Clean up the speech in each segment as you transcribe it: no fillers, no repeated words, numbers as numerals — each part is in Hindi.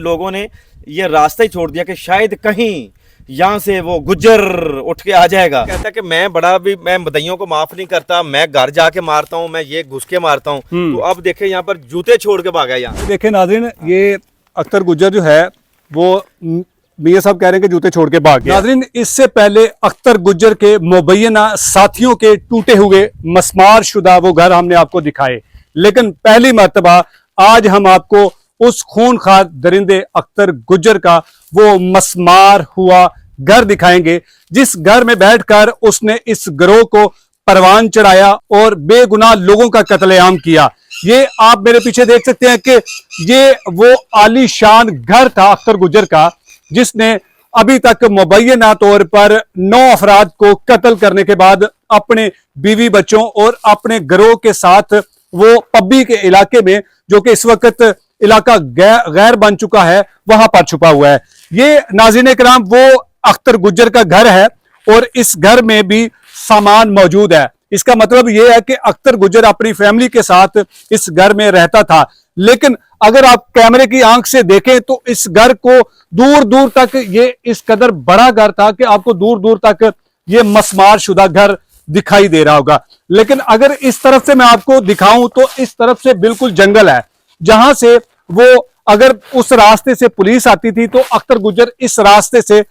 लोगों ने ये रास्ता ही छोड़ दिया कि शायद कहीं यहाँ से वो गुज्जर उठ के आ जाएगा। कहता है कि मैं मदइयों को माफ नहीं करता, मैं घर जाके मारता हूँ, मैं ये घुस के मारता हूँ। तो अब देखे यहाँ पर जूते छोड़ के भागा। यहाँ देखे नाज़रीन, ये अख्तर गुज्जर जो है वो मियां साहब कह रहे हैं कि जूते छोड़ के भाग गया। नाज़रीन, इससे पहले अख्तर गुज्जर के मुबैना साथियों के टूटे हुए मस्मार शुदा वो घर हमने आपको दिखाए, लेकिन पहली मर्तबा आज हम आपको उस खूनखार दरिंदे अख्तर गुज्जर का वो मस्मार हुआ घर दिखाएंगे, जिस घर में बैठकर उसने इस गिरोह को परवान चढ़ाया और बेगुनाह लोगों का कत्लेआम किया। ये आप मेरे पीछे देख सकते हैं कि ये वो आलीशान घर था अख्तर गुज्जर का, जिसने अभी तक मुबैना तौर पर 9 अफराद को कत्ल करने के बाद अपने बीवी बच्चों और अपने गिरोह के साथ वो पब्बी के इलाके में, जो कि इस वक्त इलाका गैर बन चुका है, वहां पर छुपा हुआ है। ये नाज़रीन किराम वो अख्तर गुज्जर का घर है और इस घर में भी सामान मौजूद है। इसका मतलब यह है कि अख्तर गुज्जर अपनी फैमिली के साथ इस घर में रहता था, लेकिन अगर आप कैमरे की आंख से देखें तो इस घर को दूर दूर तक ये इस कदर बड़ा घर था कि आपको दूर दूर तक ये मस्मार शुदा घर दिखाई दे रहा होगा। लेकिन अगर इस तरफ से मैं आपको दिखाऊं तो इस तरफ से बिल्कुल जंगल है, जहां से वो अगर उस रास्ते से पुलिस आती थी तो अख्तर गुज्जर इस रास्ते से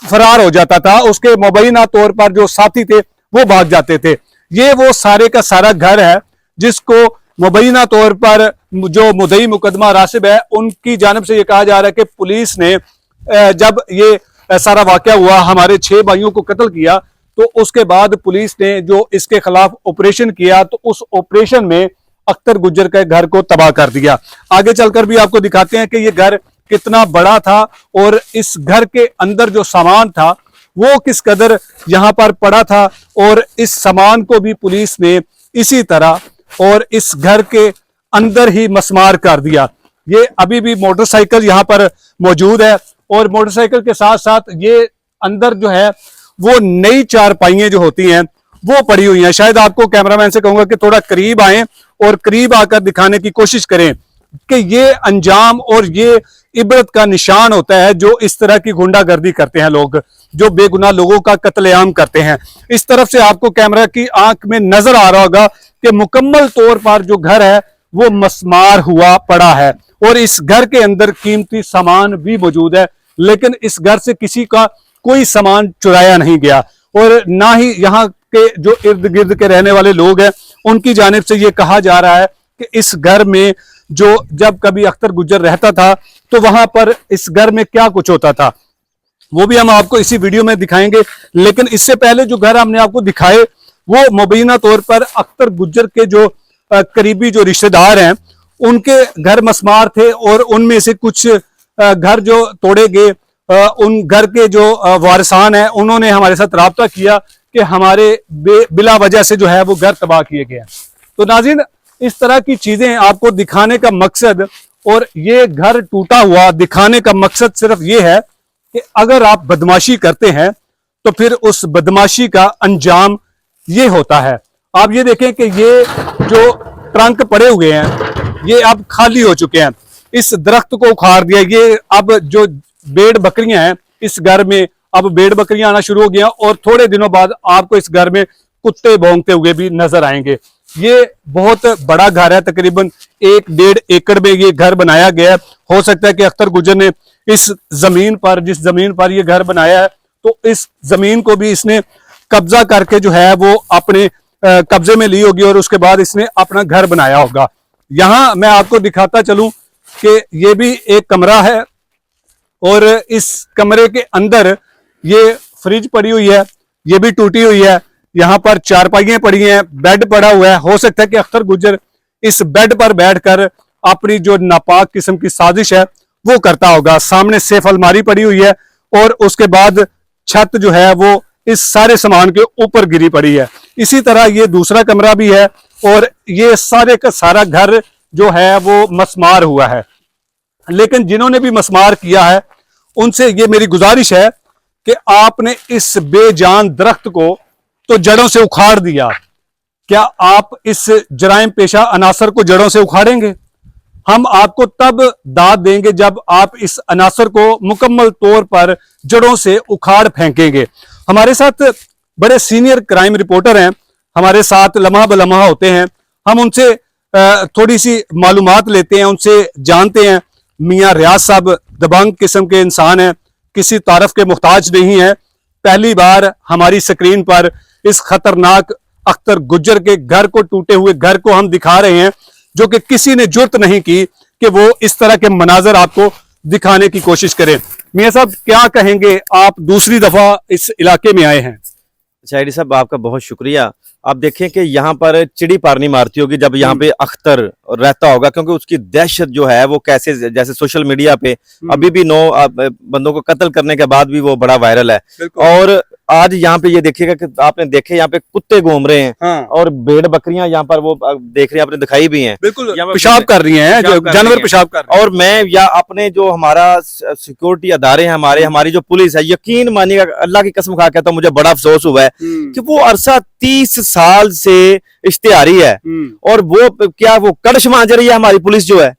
फरार हो जाता था, उसके मुबैना तौर पर जो साथी थे वो भाग जाते थे। ये वो सारे का सारा घर है जिसको मुबैना तौर पर जो मुद्दई मुकदमा राशिद है उनकी जानिब से ये कहा जा रहा है कि पुलिस ने जब ये सारा वाकया हुआ, हमारे 6 भाइयों को कत्ल किया, तो उसके बाद पुलिस ने जो इसके खिलाफ ऑपरेशन किया तो उस ऑपरेशन में अख्तर गुज्जर के घर को तबाह कर दिया। आगे चलकर भी आपको दिखाते हैं कि ये घर कितना बड़ा था और इस घर के अंदर जो सामान था वो किस कदर यहां पर पड़ा था, और इस सामान को भी पुलिस ने इसी तरह और इस घर के अंदर ही मस्मार कर दिया। ये अभी भी मोटरसाइकिल यहां पर मौजूद है और मोटरसाइकिल के साथ साथ ये अंदर जो है वो नई चारपाइयां जो होती हैं वो पड़ी हुई हैं। शायद आपको कैमरामैन से कहूंगा कि थोड़ा करीब आए और करीब आकर दिखाने की कोशिश करें कि ये अंजाम और ये इबरत का निशान होता है जो इस तरह की गुंडागर्दी करते हैं लोग, जो बेगुनाह लोगों का कत्लेआम करते हैं। इस तरफ से आपको कैमरा की आंख में नजर आ रहा होगा कि मुकम्मल तौर पर जो घर है वो मस्मार हुआ पड़ा है और इस घर के अंदर कीमती सामान भी मौजूद है, लेकिन इस घर से किसी का कोई सामान चुराया नहीं गया और ना ही यहाँ के जो इर्द गिर्द के रहने वाले लोग हैं उनकी जानिब से ये कहा जा रहा है कि इस घर में जो जब कभी अख्तर गुज्जर रहता था तो वहां पर इस घर में क्या कुछ होता था वो भी हम आपको इसी वीडियो में दिखाएंगे। लेकिन इससे पहले जो घर हमने आपको दिखाए वो मुबैना तौर पर अख्तर गुज्जर के जो करीबी जो रिश्तेदार हैं उनके घर मस्मार थे और उनमें से कुछ घर जो तोड़े गए, उन घर के जो वारिसान हैं उन्होंने हमारे साथ राब्ता किया कि हमारे बिला वजह से जो है वो घर तबाह किए गए हैं। तो नाज़रीन, इस तरह की चीजें आपको दिखाने का मकसद और ये घर टूटा हुआ दिखाने का मकसद सिर्फ ये है कि अगर आप बदमाशी करते हैं तो फिर उस बदमाशी का अंजाम ये होता है। आप ये देखें कि ये जो ट्रंक पड़े हुए हैं ये अब खाली हो चुके हैं, इस दरख्त को उखाड़ दिया। ये अब जो भेड़ बकरियां हैं इस घर में, अब भेड़ बकरियां आना शुरू हो गया और थोड़े दिनों बाद आपको इस घर में कुत्ते भौंकते हुए भी नजर आएंगे। ये बहुत बड़ा घर है, तकरीबन 1-1.5 एकड़ में ये घर बनाया गया है। हो सकता है कि अख्तर गुज्जर ने इस जमीन पर, जिस जमीन पर ये घर बनाया है, तो इस जमीन को भी इसने कब्जा करके जो है वो अपने कब्जे में ली होगी और उसके बाद इसने अपना घर बनाया होगा। यहां मैं आपको दिखाता चलूं कि ये भी एक कमरा है और इस कमरे के अंदर ये फ्रिज पड़ी हुई है, ये भी टूटी हुई है। यहाँ पर चारपाइयां पड़ी हैं, बेड पड़ा हुआ है। हो सकता है कि अख्तर गुज्जर इस बेड पर बैठकर अपनी जो नापाक किस्म की साजिश है वो करता होगा। सामने सेफ अलमारी पड़ी हुई है और उसके बाद छत जो है वो इस सारे सामान के ऊपर गिरी पड़ी है। इसी तरह ये दूसरा कमरा भी है और ये सारे का सारा घर जो है वो मस्मार हुआ है। लेकिन जिन्होंने भी मस्मार किया है उनसे ये मेरी गुजारिश है कि आपने इस बेजान दरख्त को तो जड़ों से उखाड़ दिया, क्या आप इस जराइम पेशा अनासर को जड़ों से उखाड़ेंगे? हम आपको तब दाद देंगे जब आप इस अनासर को मुकम्मल तौर पर जड़ों से उखाड़ फेंकेंगे। हमारे साथ बड़े सीनियर क्राइम रिपोर्टर हैं, हमारे साथ लम्हा ब लम्हा होते हैं। हम उनसे थोड़ी सी मालूमात लेते हैं, उनसे जानते हैं। मियां रियाज साहब दबंग किस्म के इंसान हैं, किसी तारफ के मुहताज नहीं है। पहली बार हमारी स्क्रीन पर इस खतरनाक अख्तर गुज्जर के घर को, टूटे हुए घर को हम दिखा रहे हैं, जो कि किसी ने जुर्त नहीं की कि वो इस तरह के मनाजर आपको दिखाने की कोशिश करें। मियां साहब क्या कहेंगे, आप दूसरी दफा इस इलाके में आए हैं। शायरी साहब आपका बहुत शुक्रिया। आप देखें कि यहाँ पर चिड़ी पारनी मारती होगी जब यहाँ पे अख्तर रहता होगा, क्योंकि उसकी दहशत जो है वो कैसे, जैसे सोशल मीडिया पे अभी भी 9 बंदों को कत्ल करने के बाद भी वो बड़ा वायरल है। और आज यहाँ पे ये देखिएगा कि आपने देखे यहाँ पे कुत्ते घूम रहे हैं। हाँ। और भेड़ बकरियां यहाँ पर वो देख रहे हैं, आपने दिखाई भी हैं, बिल्कुल पेशाब कर रही हैं, जानवर पेशाब कर रहे हैं। और मैं या अपने जो हमारा सिक्योरिटी अदारे हैं, हमारी जो पुलिस है, यकीन मानिएगा, अल्लाह की कसम खा कहता हूं, मुझे बड़ा अफसोस हुआ है कि वो अरसा 30 साल से इश्तिहारी है और वो क्या वो कड़श मांझ रही है हमारी पुलिस जो है।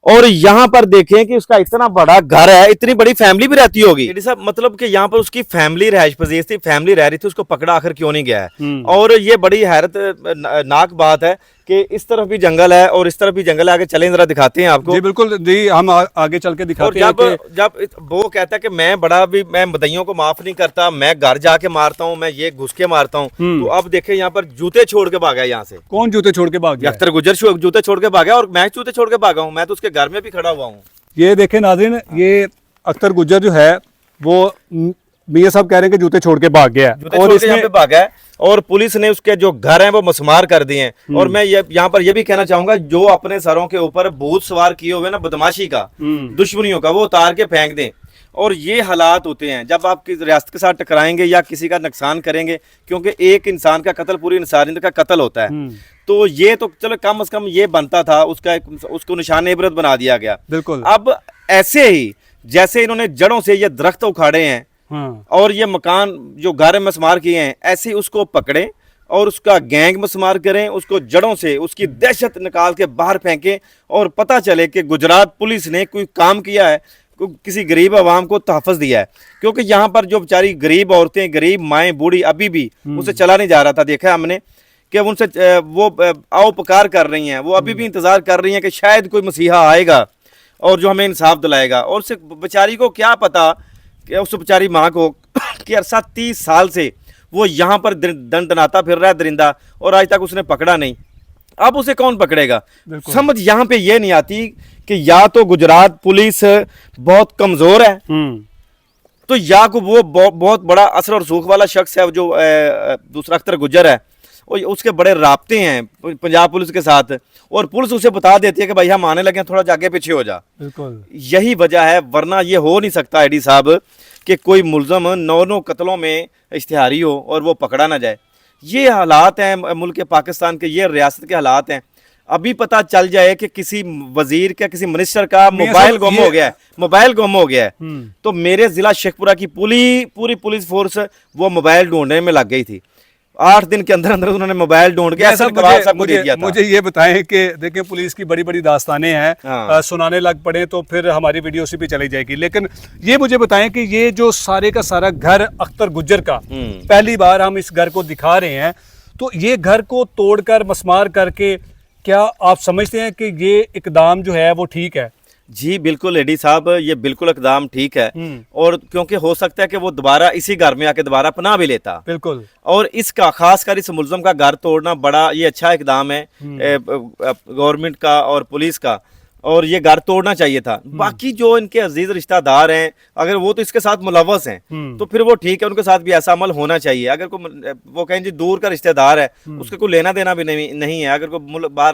और यहाँ पर देखें कि उसका इतना बड़ा घर है, इतनी बड़ी फैमिली भी रहती होगी साहब, मतलब कि यहाँ पर उसकी फैमिली रहायश पजीर थी, फैमिली रह रही थी, उसको पकड़ा आखिर क्यों नहीं गया है। और ये बड़ी हैरत नाक बात है कि इस तरफ भी जंगल है और इस तरफ भी जंगल है। आगे चलें जरा दिखाते हैं आपको। जी बिल्कुल जी, हम आगे चल के दिखाते हैं। जब वो कहता है कि मैं मुद्दइयों को माफ नहीं करता, मैं घर जाके मारता हूँ, मैं ये घुस के मारता हूँ, तो अब देखें यहाँ पर जूते छोड़ के भागा है। यहाँ से कौन जूते छोड़ के भाग गया? अख्तर गुज्जर जूते छोड़ के भागा और मैं जूते छोड़ के भागा हूँ, मैं तो उसके घर में भी खड़ा हुआ हूँ। ये देखें नाज़रीन, ये अख्तर गुज्जर जो है वो मियां साहब कह रहे हैं कि जूते छोड़ के भाग गया है और इसमें पे भागा है और पुलिस ने उसके जो घर हैं वो मसमार कर दिए हैं। और मैं यहाँ पर ये भी कहना चाहूंगा, जो अपने सरों के ऊपर भूत सवार किए हुए ना बदमाशी का, दुश्मनियों का, वो उतार के फेंक दें। और ये हालात होते हैं जब आप किसी रियासत के साथ टकराएंगे या किसी का नुकसान करेंगे, क्योंकि एक इंसान का कत्ल पूरी इंसानियत का कत्ल होता है। तो ये तो चलो कम से कम ये बनता था, उसको निशान इबरत बना दिया गया। बिल्कुल। अब ऐसे ही जैसे इन्होंने जड़ों से ये दरख्त उखाड़े हैं और ये मकान जो घर मसमार किए हैं, ऐसे ही उसको पकड़ें और उसका गैंग मसमार करें, उसको जड़ों से उसकी दहशत निकाल के बाहर फेंकें और पता चले कि गुजरात पुलिस ने कोई काम किया है, किसी गरीब आवाम को तहफ़्फ़ुज़ दिया है। क्योंकि यहाँ पर जो बेचारी गरीब औरतें, गरीब माएँ, बूढ़ी अभी भी उनसे चला नहीं जा रहा था, देखा हमने कि उनसे वो आओ पुकार कर रही हैं, वो अभी भी इंतज़ार कर रही हैं कि शायद कोई मसीहा आएगा और जो हमें इंसाफ दिलाएगा। और उस बेचारी को क्या पता कि उस बेचारी माँ को कि अरसा 30 साल से वो यहाँ पर दंडनाता फिर रहा है दरिंदा, और आज तक उसने पकड़ा नहीं। अब उसे कौन पकड़ेगा? समझ यहाँ पे ये नहीं आती कि या तो गुजरात पुलिस बहुत कमज़ोर है, तो या को वो बहुत बड़ा असर और सूख वाला शख्स है जो दूसरा अख्तर गुज्जर है, उसके बड़े राब्ते हैं पंजाब पुलिस के साथ, और पुलिस उसे बता देती है कि भाई हम आने लगे हैं, थोड़ा जाके पीछे हो जा। बिल्कुल यही वजह है, वरना ये हो नहीं सकता एडी साहब कि कोई मुलजम 9 कत्लों में इश्तिहारी हो और वो पकड़ा ना जाए। ये हालात हैं मुल्क पाकिस्तान के, ये रियासत के हालात हैं। अभी पता चल जाए कि किसी वजीर का, किसी मिनिस्टर का मोबाइल गुम हो गया है, मोबाइल गुम हो गया है, तो मेरे जिला शेखपुरा की पूरी पुलिस फोर्स वो मोबाइल ढूंढने में लग गई थी। 8 दिन के अंदर अंदर उन्होंने मोबाइल ढूंढ के मुझे ये बताएं कि देखिए पुलिस की बड़ी बड़ी दास्तानें हैं, सुनाने लग पड़े तो फिर हमारी वीडियो से भी चली जाएगी। लेकिन ये मुझे बताएं कि ये जो सारे का सारा घर अख्तर गुज्जर का, पहली बार हम इस घर को दिखा रहे हैं, तो ये घर को तोड़कर मसमार करके क्या आप समझते हैं कि ये इकदाम जो है वो ठीक है? जी बिल्कुल एडी साहब, ये बिल्कुल इकदाम ठीक है। और क्योंकि हो सकता है कि वो दोबारा इसी घर में आके दोबारा पनाह भी लेता। बिल्कुल। और इसका खासकर इस मुलजम का घर तोड़ना बड़ा ये अच्छा इकदाम है गवर्नमेंट का और पुलिस का, और ये घर तोड़ना चाहिए था। बाकी जो इनके अजीज रिश्तेदार हैं, अगर वो तो इसके साथ मुलव्वस हैं तो फिर वो ठीक है, उनके साथ भी ऐसा अमल होना चाहिए। अगर कोई वो कहें जी दूर का रिश्तेदार है, उसके कोई लेना देना भी नहीं है, अगर कोई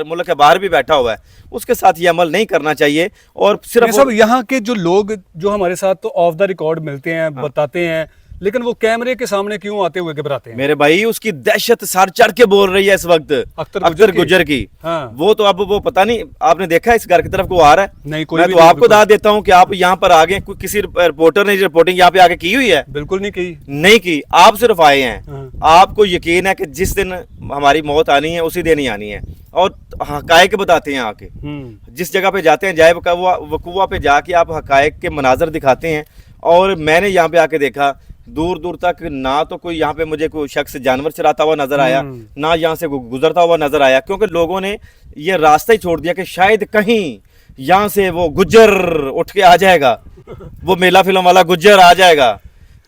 मुल्क के बाहर भी बैठा हुआ है, उसके साथ ये अमल नहीं करना चाहिए। और सिर्फ सब यहाँ के जो लोग जो हमारे साथ तो ऑफ द रिकॉर्ड मिलते हैं, बताते हैं लेकिन वो कैमरे के सामने क्यों आते हुए घबराते हैं? मेरे भाई उसकी दहशत सर चढ़ के बोल रही है इस वक्त अख्तर गुज्जर की। हाँ। वो तो अब वो पता नहीं, आपने देखा इस घर की तरफ को आ रहा है? नहीं, कोई मैं भी तो नहीं, आपको बिल्कुल। दाद देता हूँ कि आप यहाँ पर आगे किसी रिपोर्टर ने रिपोर्टिंग यहाँ पे आके की हुई है? बिल्कुल नहीं की। नहीं की, आप सिर्फ आए हैं। हाँ। आपको यकीन है कि जिस दिन हमारी मौत आनी है उसी दिन ही आनी है, और हकायक बताते हैं आके। जिस जगह पे जाते हैं जाए वकुआ पे जाके आप हकायक के मनाजर दिखाते हैं। और मैंने यहाँ पे आके देखा दूर दूर तक ना तो कोई यहाँ पे मुझे कोई शख्स जानवर चराता हुआ नजर आया, ना यहाँ से गुजरता हुआ नजर आया, क्योंकि लोगों ने ये रास्ता ही छोड़ दिया कि शायद कहीं यहाँ से वो गुज्जर उठ के आ जाएगा, वो मेला फिल्म वाला गुज्जर आ जाएगा,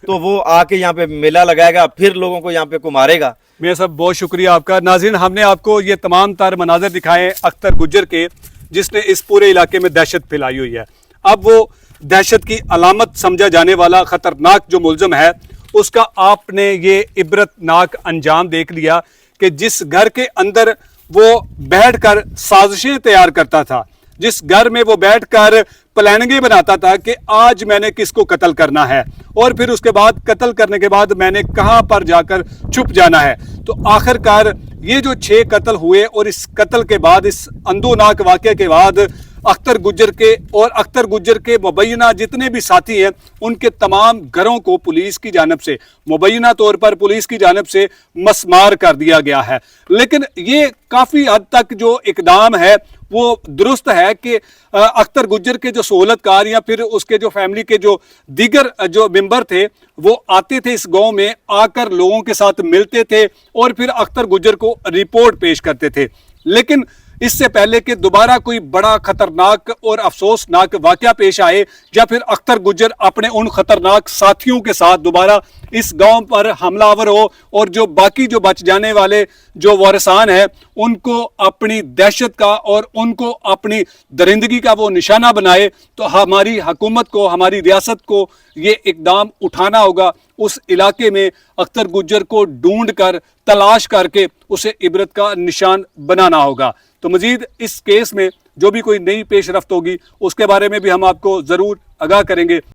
तो वो आके यहाँ पे मेला लगाएगा, फिर लोगों को यहाँ पे को मारेगा। मेरा साहब बहुत शुक्रिया आपका। नाज़रीन, हमने आपको ये तमाम तार मनाजर दिखाए अख्तर गुज्जर के, जिसने इस पूरे इलाके में दहशत फैलाई हुई है। अब वो दहशत की अलामत समझा जाने वाला खतरनाक जो मुलजम है, उसका आपने ये इबरतनाक अंजाम देख लिया कि जिस घर के अंदर वो बैठकर साजिशें तैयार करता था, जिस घर में वो बैठकर प्लानिंगें बनाता था कि आज मैंने किसको कत्ल करना है, और फिर उसके बाद कत्ल करने के बाद मैंने कहां पर जाकर छुप जाना है। तो आखिरकार ये जो 6 कत्ल हुए, और इस कत्ल के बाद, इस अंदोनाक वाक़े के बाद अख्तर गुज्जर के और अख्तर गुज्जर के मुबैना जितने भी साथी हैं, उनके तमाम घरों को पुलिस की जानिब से, मुबैना तौर पर पुलिस की जानिब से मसमार कर दिया गया है। लेकिन ये काफ़ी हद तक जो इकदाम है वो दुरुस्त है कि अख्तर गुज्जर के जो सहूलतकार या फिर उसके जो फैमिली के जो दीगर जो मेंबर थे, वो आते थे इस गांव में, आकर लोगों के साथ मिलते थे और फिर अख्तर गुज्जर को रिपोर्ट पेश करते थे। लेकिन इससे पहले कि दोबारा कोई बड़ा खतरनाक और अफसोसनाक वाकया पेश आए, या फिर अख्तर गुज्जर अपने उन खतरनाक साथियों के साथ दोबारा इस गांव पर हमलावर हो और जो बाकी जो बच जाने वाले जो वारिसान हैं उनको अपनी दहशत का और उनको अपनी दरिंदगी का वो निशाना बनाए, तो हमारी हुकूमत को, हमारी रियासत को ये इकदाम उठाना होगा। उस इलाके में अख्तर गुज्जर को ढूंढ कर, तलाश करके उसे इबरत का निशान बनाना होगा। तो मजीद इस केस में जो भी कोई नई पेशरफ्त होगी उसके बारे में भी हम आपको ज़रूर आगाह करेंगे।